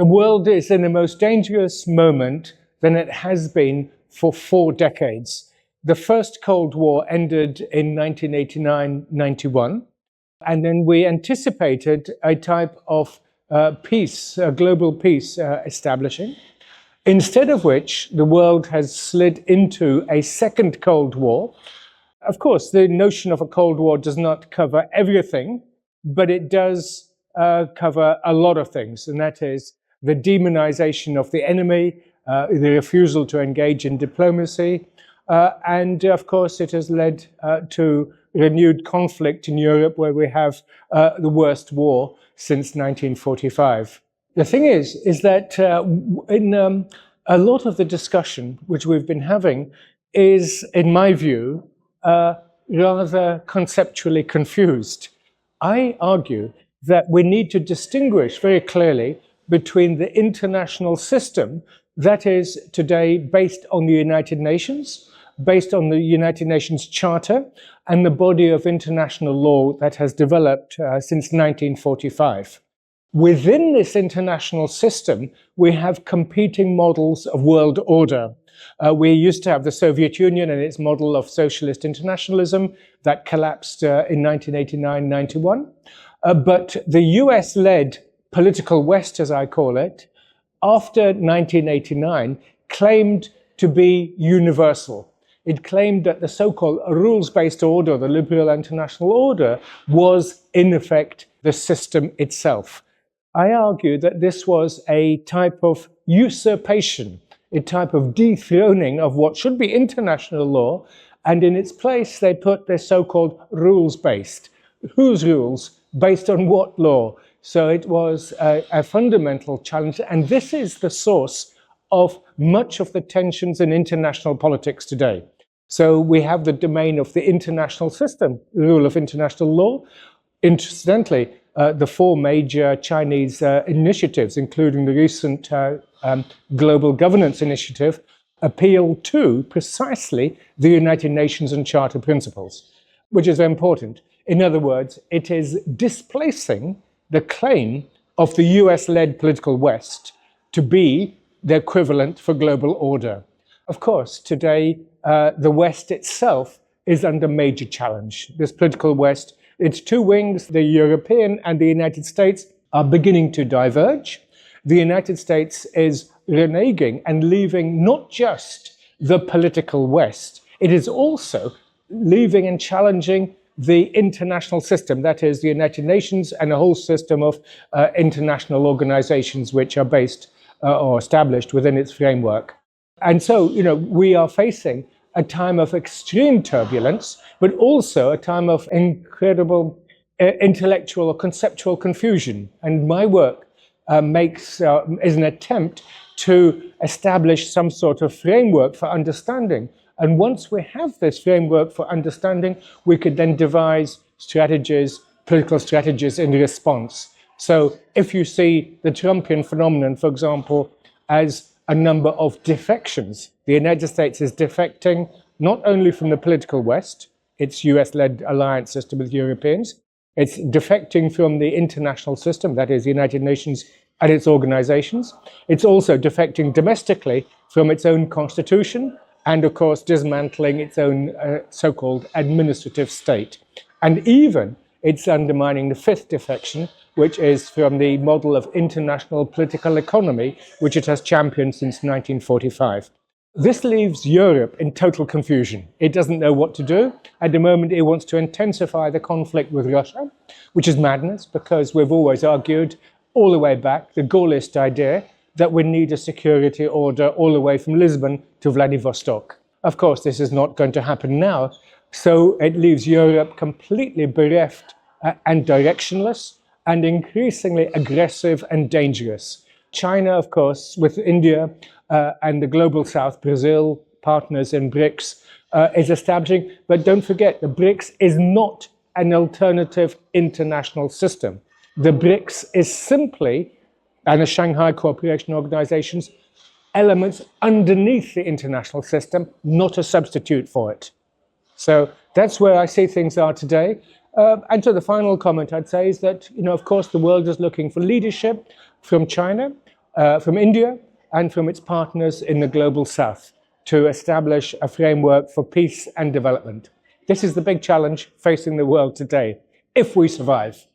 The world is in the most dangerous moment than it has been for 4 decades. The first Cold War ended in 1989-91, and then we anticipated a type of peace, global peace establishing, instead of which the world has slid into a second Cold War. Of course, the notion of a Cold War does not cover everything, but it does cover a lot of things, and that is the demonization of the enemy, the refusal to engage in diplomacy, and of course it has led to renewed conflict in Europe, where we have the worst war since 1945. The thing is that in a lot of the discussion which we've been having is, in my view, rather conceptually confused. I argue that we need to distinguish very clearly between the international system that is today based on the United Nations, based on the United Nations Charter, and the body of international law that has developed since 1945. Within this international system, we have competing models of world order. We used to have the Soviet Union and its model of socialist internationalism that collapsed in 1989-91. But the US-led political West, as I call it, after 1989, claimed to be universal. It claimed that the so-called rules-based order, the liberal international order, was in effect the system itself. I argue that this was a type of usurpation, a type of dethroning of what should be international law, and in its place they put the so-called rules-based. Whose rules? Based on what law? So it was a fundamental challenge, and this is the source of much of the tensions in international politics today. So we have the domain of the international system, the rule of international law. Incidentally, the 4 major Chinese initiatives, including the recent Global Governance Initiative, appeal to precisely the United Nations and Charter principles, which is very important. In other words, it is displacing the claim of the US-led political West to be the equivalent for global order. Of course, today, the West itself is under major challenge. This political West, its 2 wings, the European and the United States, are beginning to diverge. The United States is reneging and leaving not just the political West, it is also leaving and challenging the international system, that is the United Nations and a whole system of international organizations which are based or established within its framework. And so, we are facing a time of extreme turbulence, but also a time of incredible intellectual or conceptual confusion. And my work is an attempt to establish some sort of framework for understanding. And once we have this framework for understanding, we could then devise strategies, political strategies in response. So if you see the Trumpian phenomenon, for example, as a number of defections, the United States is defecting not only from the political West, its US-led alliance system with Europeans, it's defecting from the international system, that is the United Nations and its organizations. It's also defecting domestically from its own constitution, and of course dismantling its own so-called administrative state. And even it's undermining the 5th defection, which is from the model of international political economy, which it has championed since 1945. This leaves Europe in total confusion. It doesn't know what to do. At the moment, it wants to intensify the conflict with Russia, which is madness, because we've always argued all the way back, the Gaullist idea, that we need a security order all the way from Lisbon to Vladivostok. Of course, this is not going to happen now, so it leaves Europe completely bereft and directionless and increasingly aggressive and dangerous. China, of course, with India and the global south, Brazil, partners in BRICS, is establishing. But don't forget, the BRICS is not an alternative international system. The BRICS is simply, and the Shanghai Cooperation Organizations, elements underneath the international system, not a substitute for it. So that's where I see things are today. And so the final comment I'd say is that, of course, the world is looking for leadership from China from India and from its partners in the global south to establish a framework for peace and development. This is the big challenge facing the world today, if we survive.